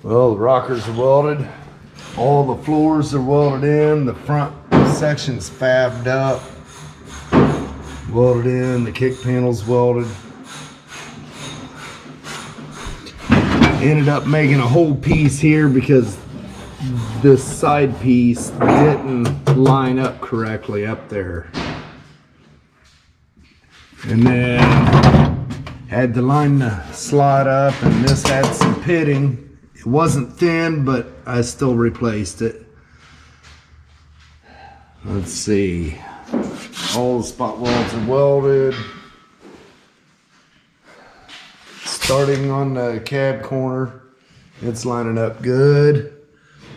Well, the rockers are welded. All the floors are welded in. The front section's fabbed up. Welded in. The kick panel's welded. Ended up making a whole piece here because this side piece didn't line up correctly up there. And then had to line the slot up, and this had some pitting. It wasn't thin, but I still replaced it. Let's see. All the spot welds are welded. Starting on the cab corner, it's lining up good.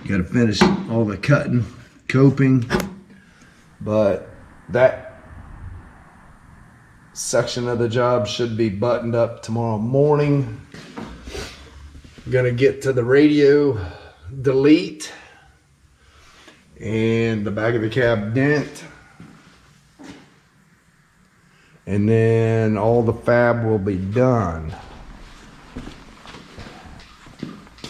Got to finish all the cutting, coping, but that section of the job should be buttoned up tomorrow morning. I'm gonna get to the radio delete and the back of the cab dent, and then all the fab will be done.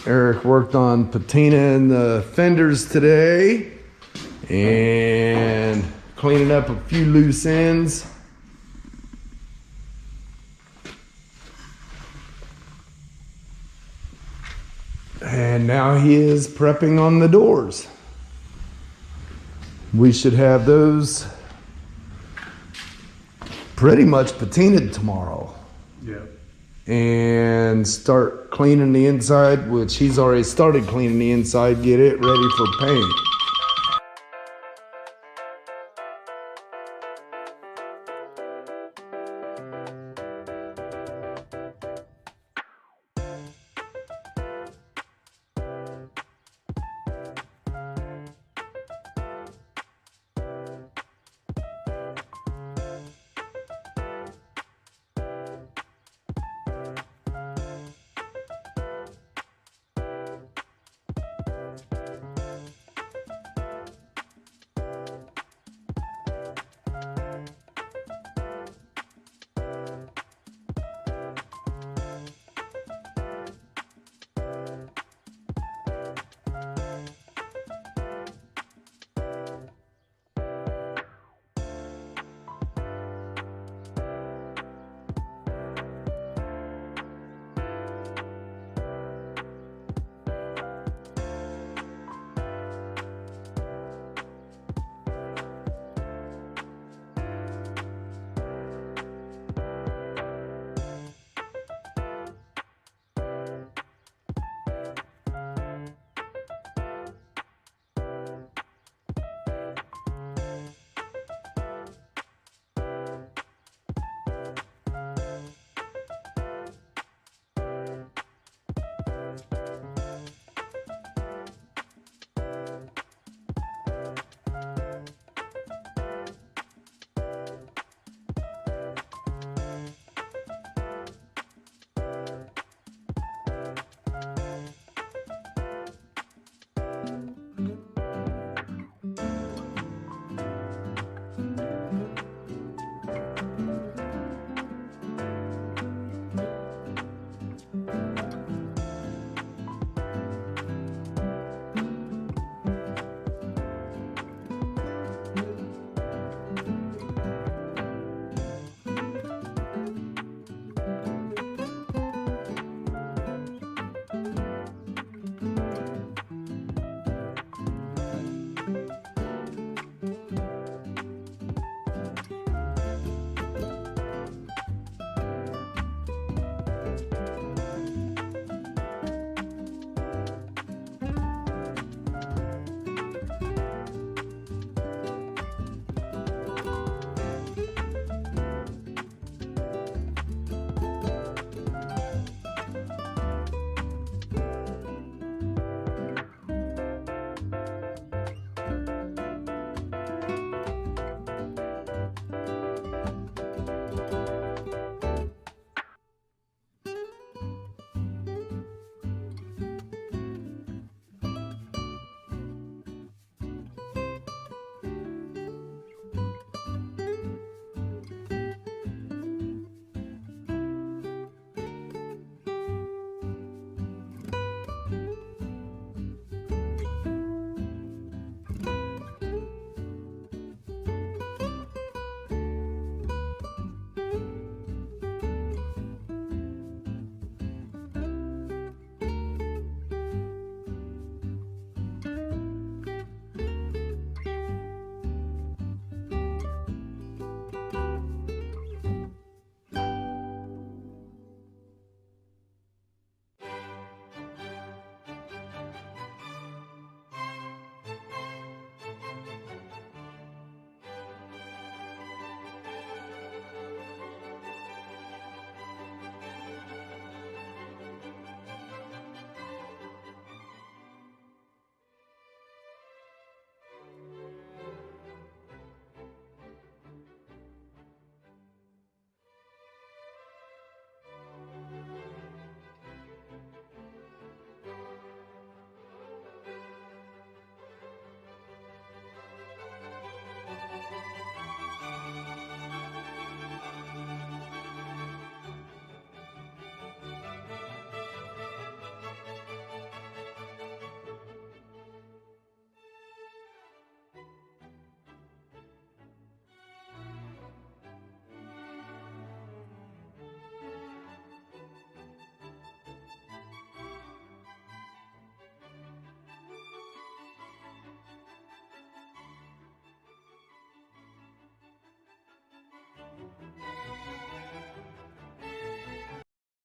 Eric worked on patina in the fenders today and cleaning up a few loose ends. And now he is prepping on the doors. We should have those pretty much patinaed tomorrow. Yeah. And start cleaning the inside, which he's already started cleaning the inside, get it ready for paint.